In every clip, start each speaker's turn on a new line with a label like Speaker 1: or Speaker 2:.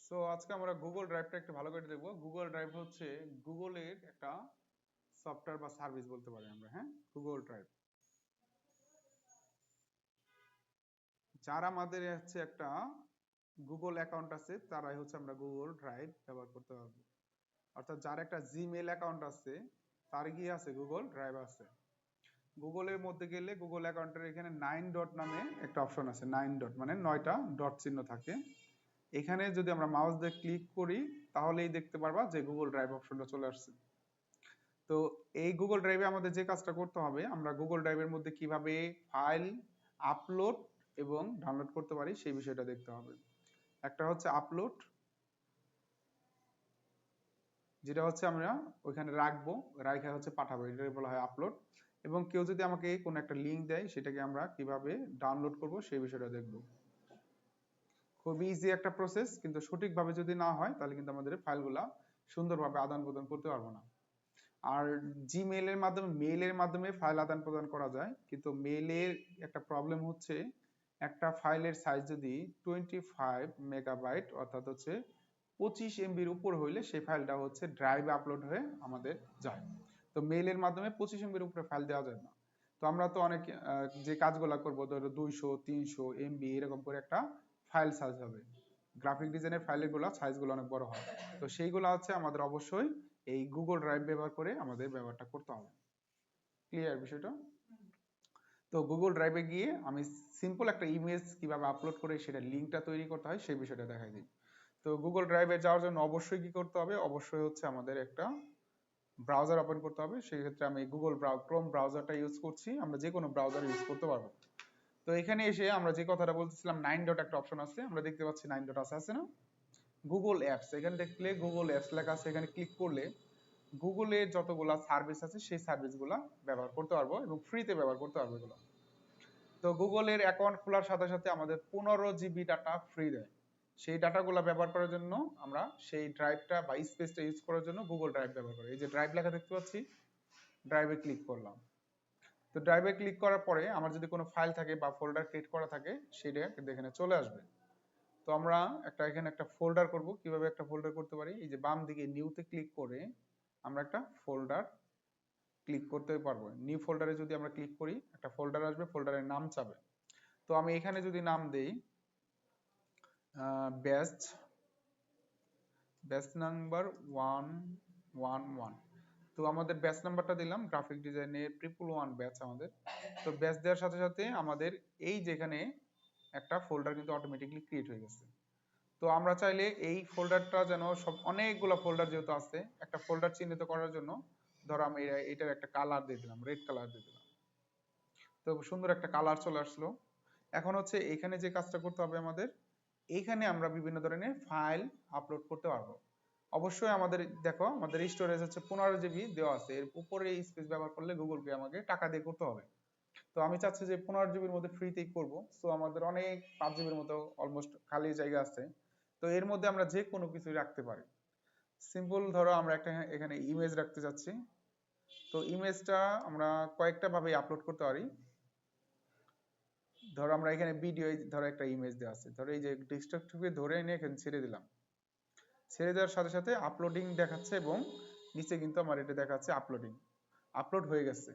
Speaker 1: So আজকে আমরা Google ড্রাইভটা একটু ভালো করে দেখবো। গুগল ড্রাইভ হচ্ছে গুগলের একটা সফটওয়্যার বা সার্ভিস বলতে পারি আমরা। হ্যাঁ, গুগল ড্রাইভ, যার আমাদের হচ্ছে একটা গুগল অ্যাকাউন্ট আছে তারাই হচ্ছে আমরা গুগল ড্রাইভ ব্যবহার করতে পারবো। অর্থাৎ যার একটা জিমেল অ্যাকাউন্ট আছে তার কি আছে, গুগল ড্রাইভ আছে। গুগলের মধ্যে গেলে গুগল অ্যাকাউন্টের এখানে 9 ডট নামে একটা অপশন আছে। 9 ডট মানে 9টা ডট চিহ্ন থাকে। এখানে যদি আমরা মাউস দিয়ে ক্লিক করি তাহলেই দেখতে পারবা যে গুগল ড্রাইভ অপশনটা চলে আসছে। তো এই গুগল ড্রাইভে আমাদের যে কাজটা করতে হবে, আমরা গুগল ড্রাইভের মধ্যে কিভাবে ফাইল আপলোড এবং ডাউনলোড করতে পারি সেই বিষয়টা দেখতে হবে। একটা হচ্ছে আপলোড, যেটা হচ্ছে আমরা ওইখানে রাখবো, রাখা হচ্ছে পাঠাবো, এটাকে বলা হয় আপলোড। এবং কেউ যদি আমাকে কোনো একটা লিঙ্ক দেয় সেটাকে আমরা কিভাবে ডাউনলোড করব সেই বিষয়টা দেখবো। খুবই ইজি একটা প্রসেস, কিন্তু সঠিকভাবে যদি না হয় তাহলে কিন্তু আমাদের ফাইলগুলা সুন্দরভাবে আদান প্রদান করতে পারবো না। আর জিমেইলের মাধ্যমে, মেইলের মাধ্যমে ফাইল আদান প্রদান করা যায়, কিন্তু মেইলের একটা প্রবলেম হচ্ছে একটা ফাইলের সাইজ যদি 25 মেগাবাইট অর্থাৎ হচ্ছে 25 MBর উপর হইলে সেই ফাইলটা হচ্ছে ড্রাইভে আপলোড হয়ে আমাদের যায়। তো মেইলের মাধ্যমে 25 MBর উপরে ফাইল দেওয়া যায় না। তো আমরা তো অনেক যে কাজগুলো করবো, ধরো 200-300 MB এরকম করে একটা ফাইল সাইজ হবে। গ্রাফিক ডিজাইনের ফাইলের গুলো সাইজগুলো অনেক বড় হয়। তো সেইগুলো হচ্ছে আমাদের অবশ্যই এই গুগল ড্রাইভ ব্যবহার করে আমাদের ব্যবহারটা করতে হবে। ক্লিয়ার বিষয়টা? তো গুগল ড্রাইভে গিয়ে আমি সিম্পল একটা ইমেজ কিভাবে আপলোড করে সেটা লিঙ্কটা তৈরি করতে হয় সেই বিষয়টা দেখাই দিই। তো গুগল ড্রাইভে যাওয়ার জন্য অবশ্যই কি করতে হবে, অবশ্যই হচ্ছে আমাদের একটা ব্রাউজার ওপেন করতে হবে। সেই ক্ষেত্রে আমি গুগল ক্রোম ব্রাউজারটা ইউজ করছি, আমরা যে কোনো ব্রাউজার ইউজ করতে পারবো। তো এখানে এসে আমরা যে কথাটা বলতেছিলাম 9 ডট একটা অপশন আছে, আমরা দেখতে পাচ্ছি 9 ডট আছে না, গুগল অ্যাপস। এখানে দেখলে গুগল অ্যাপস লেখা আছে, এখানে ক্লিক করলে গুগলের যতগুলা সার্ভিস আছে সেই সার্ভিসগুলা ব্যবহার করতে পারবো এবং ফ্রিতে ব্যবহার করতে পারবো এগুলো। তো গুগলের অ্যাকাউন্ট খোলার সাথে সাথে আমাদের 15 GB ডাটা ফ্রি দেয়। সেই ডাটাগুলো ব্যবহার করার জন্য আমরা সেই ড্রাইভটা বা স্পেসটা ইউজ করার জন্য গুগল ড্রাইভ ব্যবহার করি। এই যে ড্রাইভ লেখা দেখতে পাচ্ছি, ড্রাইভে ক্লিক করলাম। তো ড্রাইভে ক্লিক করার পরে আমার যদি কোনো ফাইল থাকে বা ফোল্ডার ক্রিয়েট করা থাকে সেটা কিন্তু এখানে চলে আসবে। তো আমরা এখানে একটা ফোল্ডার করব। কিভাবে একটা ফোল্ডার করতে পারি, এই যে বাম দিকে নিউতে ক্লিক করে আমরা একটা ফোল্ডার ক্লিক করতে পারবো। নিউ ফোল্ডারে যদি আমরা ক্লিক করি একটা ফোল্ডার আসবে, ফোল্ডারের নাম চাবে। তো আমি এখানে যদি নাম দেই বেস্ট ব্যাচ নাম্বার 111, তো আমাদের ব্যাচ নাম্বারটা দিলাম, গ্রাফিক ডিজাইনের 111 ব্যাচ আমাদের। তো ব্যাচ দেওয়ার সাথে সাথে আমাদের এই যেখানে একটা ফোল্ডার কিন্তু অটোমেটিকলি ক্রিয়েট হয়ে গেছে। তো আমরা চাইলে এই ফোল্ডারটা যেন সব অনেকগুলো ফোল্ডার যেহেতু আছে, একটা ফোল্ডার চিহ্নিত করার জন্য ধরো আমি এটার একটা কালার দিয়ে দিলাম, রেড কালার দিয়ে দিলাম। তো সুন্দর একটা কালার চলে আসলো। এখন হচ্ছে এখানে যে কাজটা করতে হবে আমাদের, এইখানে আমরা বিভিন্ন ধরনের ফাইল আপলোড করতে পারবো। অবশ্যই আমাদের দেখো আমাদের স্টোরেজ হচ্ছে 15 GB দেওয়া আছে, এর উপরে এই স্পেস ব্যবহার করলে গুগল পে আমাকে টাকা দিয়ে করতে হবে। তো আমি চাচ্ছি যে 15 GBর মধ্যে ফ্রিতেই করবো। তো আমাদের অনেক 5 GB মতো অলমোস্ট খালি জায়গা আছে। তো এর মধ্যে আমরা যে কোনো কিছুই রাখতে পারি। সিম্পল ধরো আমরা একটা এখানে ইমেজ রাখতে চাচ্ছি। তো ইমেজটা আমরা কয়েকটা ভাবে আপলোড করতে পারি। ধরো আমরা এখানে ভিডিও, ধরো একটা ইমেজ দেওয়া আছে, ধরো এই যে ডেস্কটপকে ধরে এনে এখানে ছেড়ে দিলাম। ছেড়ে দেওয়ার সাথে সাথে আপলোডিং দেখাচ্ছে এবং নিচে কিন্তু আমার এটা দেখাচ্ছে আপলোডিং, আপলোড হয়ে গেছে।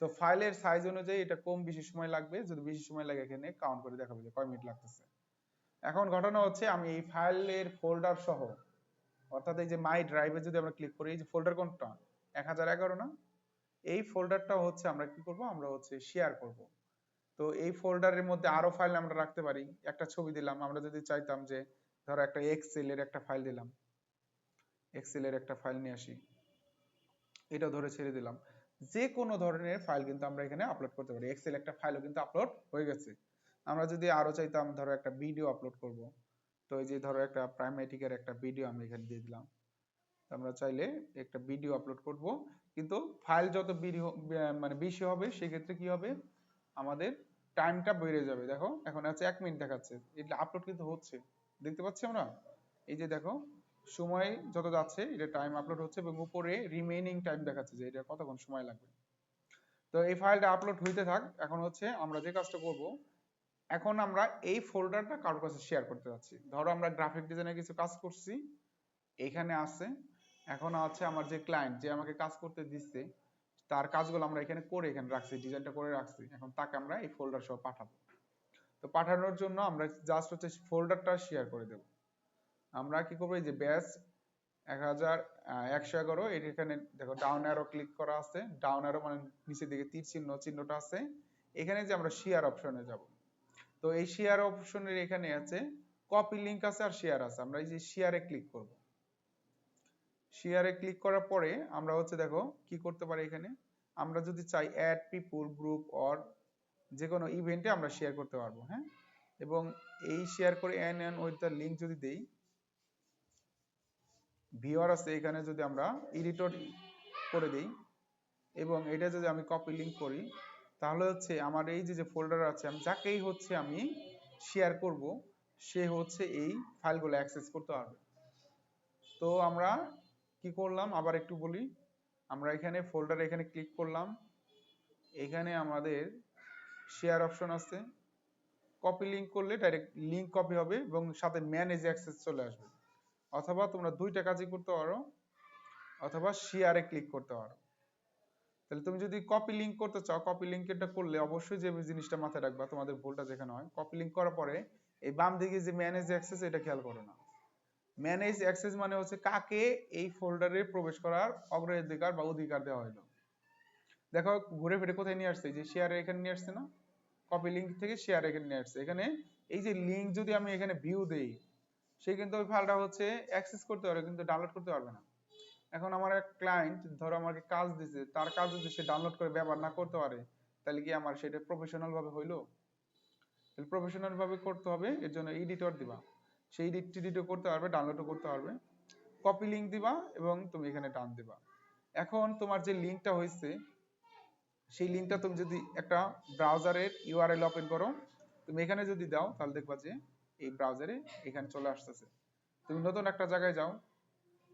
Speaker 1: তো ফাইলের সাইজ অনুযায়ী এটা কম বেশি সময় লাগবে, যদি বেশি সময় লাগে এখানে কাউন্ট করে দেখাবে যে কয় মিনিট লাগতেছে। এখন ঘটনা হচ্ছে আমি এই ফাইলের ফোল্ডার সহ, অর্থাৎ এই যে মাই ড্রাইভে যদি আমরা ক্লিক করি, এই যে ফোল্ডার কোনটা 1011 না, এই ফোল্ডারটা হচ্ছে আমরা কি করব, আমরা হচ্ছে শেয়ার করব। তো এই ফোল্ডারের মধ্যে আরো ফাইল আমরা রাখতে পারি। একটা ছবি দিলাম, আমরা যদি চাইতাম যে ধরো একটা এক্সেল এর একটা ফাইল দিলাম, এক্সেল এর একটা ফাইল নিয়ে আসি, এটা ধরে ছেড়ে দিলাম। যে কোনো ধরনের ফাইল কিন্তু আমরা এখানে আপলোড করতে পারি। এক্সেল একটা ফাইলও কিন্তু আপলোড হয়ে গেছে। আমরা যদি আরো চাইতাম ধরো একটা ভিডিও আপলোড করব, তো এই যে ধরো একটা প্রাইমেটিকের একটা ভিডিও আমি এখানে দিয়ে দিলাম। আমরা চাইলে একটা ভিডিও আপলোড করব, কিন্তু ফাইল যত মানে বেশি হবে সেক্ষেত্রে কি হবে, আমাদের টাইমটা বেড়ে যাবে। দেখো এখন আছে 1 মিনিট দেখাচ্ছে, এটা আপলোড কিন্তু হচ্ছে, দেখতে পাচ্ছি আমরা। এই যে দেখো সময় যত যাচ্ছে এটা টাইম আপলোড হচ্ছে এবং উপরে রিমেইনিং টাইম দেখাচ্ছে যে এটা কতক্ষণ সময় লাগবে। তো এই ফাইলটা আপলোড হইতে থাক। এখন হচ্ছে আমরা যে কাজটা করব, এখন আমরা এই ফোল্ডারটা কারোর কাছে শেয়ার করতে যাচ্ছি। ধরো আমরা গ্রাফিক ডিজাইনের কিছু কাজ করছি, এখানে আছে। এখন আছে আমার যে ক্লায়েন্ট, যে আমাকে কাজ করতে দিচ্ছে, তার কাজগুলো আমরা এখানে করে এখানে রাখছি, ডিজাইনটা করে রাখছি। এখন তাকে আমরা এই ফোল্ডার সহ পাঠাবো। তো পাঠানোর জন্য আমরা জাস্ট হচ্ছে ফোল্ডারটা শেয়ার করে দেব। আমরা কি করবো, এই যে ব্যাচ 111 এখানে দেখো ডাউন অ্যারো ক্লিক করা আছে, ডাউন অ্যারো মানে নিচের দিকে তীর চিহ্নটা আছে। এখানে যে আমরা শেয়ার অপশনে যাব। তো এই শেয়ার অপশনের এখানে আছে কপি লিংক আছে আর শেয়ার আছে। আমরা এই যে শেয়ারে ক্লিক করব। শেয়ারে ক্লিক করার পরে আমরা হচ্ছে দেখো কি করতে পারি, এখানে আমরা যদি চাই অ্যাড পিপল গ্রুপ অর যে কোনো ইভেন্টে আমরা শেয়ার করতে পারবো। হ্যাঁ, এবং এই শেয়ার করে এন উইথ দ্য লিংক যদি দেই, ভিউয়ার আছে এখানে যদি আমরা এডিটর করে দেই এবং এটা যদি আমি কপি লিংক করি, তাহলে হচ্ছে আমার এই যে ফোল্ডার আছে, আমি যাকেই হচ্ছে আমি শেয়ার করব, সে হচ্ছে এই ফাইলগুলো অ্যাক্সেস করতে পারবে। তো আমরা কি করলাম আবার একটু বলি। আমরা এখানে ফোল্ডারে এখানে ক্লিক করলাম, এখানে আমাদের শেয়ার অপশন আছে, কপি লিংক করলে ডাইরেক্ট লিংক কপি হবে এবং সাথে ম্যানেজ অ্যাক্সেস চলে আসবে। অথবা তোমরা দুইটা কাজই করতে পারো, অথবা শেয়ারে ক্লিক করতে পারো। তাহলে তুমি যদি কপি লিংক করতে চাও, কপি লিংকটা করলে অবশ্যই যে জিনিসটা মাথায় রাখবা, তোমাদের ভুলটা যেখানে হয়, কপি লিংক করার পরে এই বাম দিকে যে ম্যানেজ অ্যাক্সেস, এটা খেয়াল করো না। ম্যানেজ অ্যাক্সেস মানে হচ্ছে কাকে এই ফোল্ডারে প্রবেশ করার অগ্রাধিকার বা অধিকার দেওয়া হলো। দেখো ঘুরে ফিরে কোথায় নিয়ে আসছে, যে শেয়ারে এখানে নিয়ে আসছে না, কপি লিংক থেকে শেয়ার এখানে নিয়ে আসছে। এখানে এই যে লিংক যদি আমি এখানে ভিউ দেই, সে কিন্তু ওই ফাইলটা হচ্ছে অ্যাক্সেস করতে পারবে কিন্তু ডাউনলোড করতে পারবে না। এখন আমার এক ক্লায়েন্ট ধরো আমাকে কাজ দিছে, তার কাজ যদি সে ডাউনলোড করে ব্যবহার না করতে পারে, তাহলে কি আমার সেটা প্রফেশনাল ভাবে হইলো? তাহলে প্রফেশনাল ভাবে করতে হবে, এর জন্য এডিটর দিবা, সেই এডিটও করতে পারবে, ডাউনলোডও করতে পারবে। কপি লিংক দিবা এবং তুমি এখানে টান দিবা। এখন তোমার যে লিংকটা হয়েছে, সেই লিংকটা তুমি যদি একটা ব্রাউজারের ইউআরএল ওপেন করো, তুমি এখানে যদি দাও, তাহলে দেখবা যে এই ব্রাউজারে এখানে চলে আসতেছে। তুমি নতুন একটা জায়গায় যাও,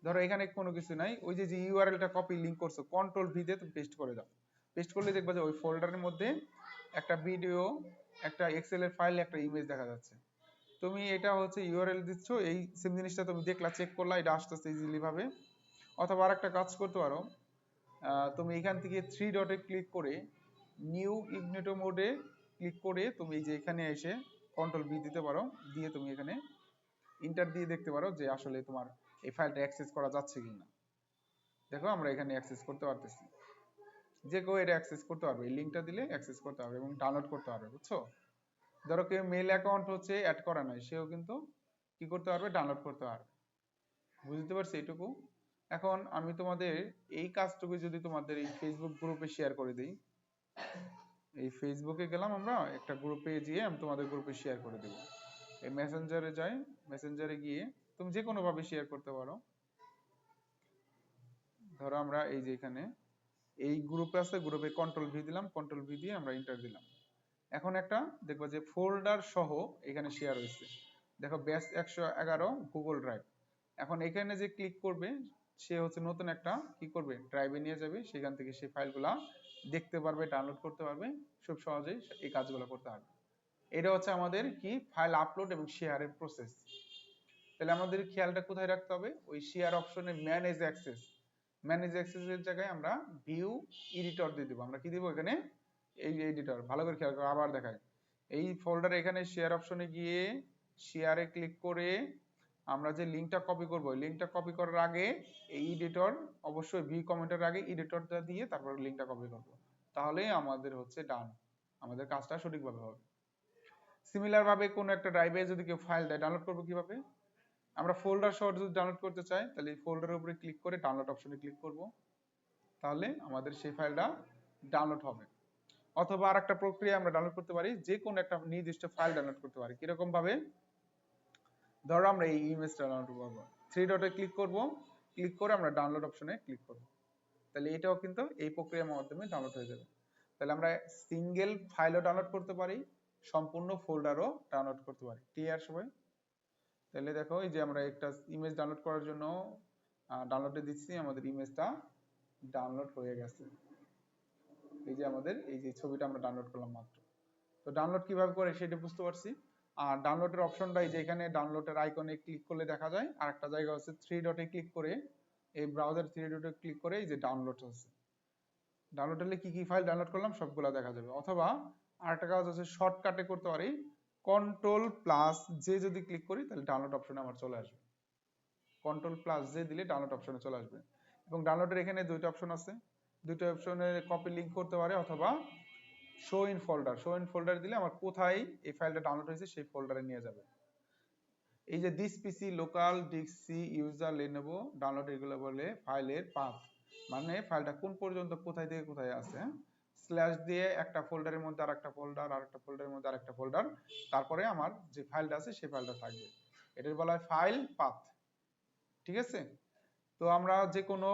Speaker 1: ধরো এখানে কোনো কিছু নাই, ওই যে ইউআরএলটা কপি লিংক করছো, কন্ট্রোল ভি দিয়ে তুমি পেস্ট করে দাও। পেস্ট করলে দেখবা যে ওই ফোল্ডারের মধ্যে একটা ভিডিও, একটা এক্সেল এর ফাইল, একটা ইমেজ দেখা যাচ্ছে। তুমি এটা হচ্ছে ইউআরএল দিচ্ছ, এই সেম জিনিসটা তুমি দেখলা, চেক করলা, এটা আসতেছে ইজিলি ভাবে। অথবা আরেকটা কাজ করতে পারো, তুমি এখান থেকে থ্রি ডটে ক্লিক করে নিউ ইগনিটো মোডে ক্লিক করে তুমি এই যে এখানে এসে কন্ট্রোল ভি দিতে পারো, দিয়ে তুমি এখানে ইন্টার দিয়ে দেখতে পারো যে আসলে তোমার এই ফাইলটা অ্যাক্সেস করা যাচ্ছে কিনা। দেখো আমরা এখানে অ্যাক্সেস করতে পারতেছি, যে কেউ এটা অ্যাক্সেস করতে পারবে, এই লিংকটা দিলে অ্যাক্সেস করতে পারবে এবং ডাউনলোড করতে পারবে, বুঝছো? ধরো কেউ মেল অ্যাকাউন্ট হচ্ছে অ্যাড করা নাই, সেও কিন্তু কি করতে পারবে, ডাউনলোড করতে পারবে। বুঝতে পারছি এইটুকু? এখন আমি তোমাদের এই কাজটুকু যদি তোমাদের এই ফেসবুক গ্রুপে শেয়ার করে দিই, এই ফেসবুকে গেলাম, আমরা একটা গ্রুপে গিয়ে আমি তোমাদের গ্রুপে শেয়ার করে দেবো। এই মেসেঞ্জারে যাই, মেসেঞ্জারে গিয়ে তুমি যে কোনো ভাবে শেয়ার করতে পারো। ধরো আমরা এই যে এখানে এই গ্রুপে আছে, গ্রুপে কন্ট্রোল ভি দিলাম, কন্ট্রোল ভি দিয়ে আমরা এন্টার দিলাম। এখন একটা দেখবো যে ফোল্ডার সহ এখানে শেয়ার হয়েছে, দেখো ব্যাচ 111 গুগল ড্রাইভ। এখন এখানে যে ক্লিক করবে, সে হচ্ছে নতুন একটা কি করবে, ড্রাইভে নিয়ে যাবে, সেখান থেকে সেই ফাইলগুলা দেখতে পারবে, ডাউনলোড করতে পারবে, খুব সহজেই এই কাজগুলো করতে পারবে। এটা হচ্ছে আমাদের কি ফাইল আপলোড এবং শেয়ারের প্রসেস। তাহলে আমাদের খেয়ালটা কোথায় রাখতে হবে, ওই শেয়ার অপশনে ম্যানেজ অ্যাক্সেস, ম্যানেজ অ্যাক্সেসের জায়গায় আমরা ভিউ এডিটর দিয়ে দেবো। আমরা কি দিব এখানে, এই এডিটর। ভালো করে খেয়াল করো, আবার দেখাই, এই ফোল্ডারে এখানে শেয়ার অপশনে গিয়ে শেয়ারে ক্লিক করে আমরা যে লিংকটা কপি করব, লিংকটা কপি করার আগে এই এডিটর, অবশ্যই ভি কমেন্টের আগে এডিটরটা দিয়ে তারপর লিংকটা কপি করব, তাহলেই আমাদের হচ্ছে ডান, আমাদের কাজটা সঠিকভাবে হবে। সিমিলার ভাবে কোন একটা ড্রাইভে যদি কেউ ফাইল দেয়, ডাউনলোড করবো কিভাবে, আমরা ফোল্ডার সহ যদি ডাউনলোড করতে চাই, তাহলে এই ফোল্ডারের উপরে ক্লিক করে ডাউনলোড অপশনে ক্লিক করব, তাহলে আমাদের সেই ফাইলটা ডাউনলোড হবে। অথবা আরেকটা প্রক্রিয়া আমরা ডাউনলোড করতে পারি, যে কোনো একটা নির্দিষ্ট ফাইল ডাউনলোড করতে পারি। কিরকম ভাবে, ধরো আমরা এই ইমেজটা ডাউনলোড করব, থ্রি ডটে ক্লিক করব, ক্লিক করে আমরা ডাউনলোড অপশনে ক্লিক করব, তাহলে এটাও কিন্তু এই প্রক্রিয়ার মাধ্যমে ডাউনলোড হয়ে যাবে। তাহলে আমরা সিঙ্গেল ফাইলও ডাউনলোড করতে পারি, সম্পূর্ণ ফোল্ডারও ডাউনলোড করতে পারি। ক্লিয়ার সবাই? তাহলে দেখো এই যে আমরা একটা ইমেজ ডাউনলোড করার জন্য ডাউনলোডে দিচ্ছি, আমাদের ইমেজটা ডাউনলোড হয়ে গেছে। এই যে আমাদের এই যে ছবিটা আমরা ডাউনলোড করলাম মাত্র। তো ডাউনলোড কিভাবে করে সেটা বুঝতে পারছি। আর ডাউনলোডের অপশনটাই যে এখানে ডাউনলোডের আইকনে ক্লিক করলে দেখা যায়, আর একটা জায়গা হচ্ছে থ্রি ডটে ক্লিক করে, এই ব্রাউজার থ্রি ডটে ক্লিক করে এই যে ডাউনলোড হচ্ছে, ডাউনলোড হলে কি কি ফাইল ডাউনলোড করলাম সবগুলা দেখা যাবে। অথবা আরেকটা কাজ হচ্ছে শর্টকাটে করতে পারি, কন্ট্রোল প্লাস জে যদি ক্লিক করি তাহলে ডাউনলোড অপশনে আমার চলে আসবে, কন্ট্রোল প্লাস জে দিলে ডাউনলোড অপশনে চলে আসবে। এবং ডাউনলোডের এখানে দুইটা অপশন আছে, দুইটা অপশনে কপি লিঙ্ক করতে পারে, অথবা show in folder, show in folder দিলে আমার কোথায় এই ফাইলটা ডাউনলোড হয়েছে সেই ফোল্ডারে নিয়ে যাবে। এই যে this PC local disk C user Lenovo download, এগুলো বলে ফাইলের পাথ, মানে ফাইলটা কোন পর্যন্ত কোথায় থেকে কোথায় আছে, স্ল্যাশ দিয়ে একটা ফোল্ডারের মধ্যে আরেকটা ফোল্ডার, আরেকটা ফোল্ডারের মধ্যে আরেকটা ফোল্ডার, তারপরে আমার যে ফাইলটা আছে সেই ফাইলটা থাকবে, এটার বলা হয় ফাইল পাথ। ঠিক আছে? তো আমরা যে কোনো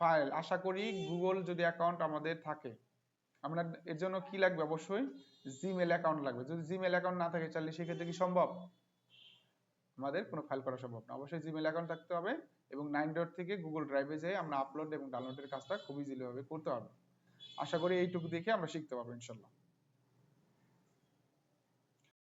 Speaker 1: ফাইল, আশা করি গুগল যদি অ্যাকাউন্ট আমাদের থাকে, আমরা এর জন্য কি লাগবে, অবশ্যই জিমেল অ্যাকাউন্ট লাগবে। যদি জিমেল অ্যাকাউন্ট না থাকে তাহলে সেক্ষেত্রে কি সম্ভব, আমাদের কোনো ফাইল করা সম্ভব না। অবশ্যই জিমেল অ্যাকাউন্ট থাকতে হবে, এবং 9 থেকে গুগল ড্রাইভে যেয়ে আমরা আপলোড এবং ডাউনলোডের কাজটা খুব ইজিলি ভাবে করতে পারবো। আশা করি এইটুকু দেখে আমরা শিখতে পারবো ইনশাল্লাহ।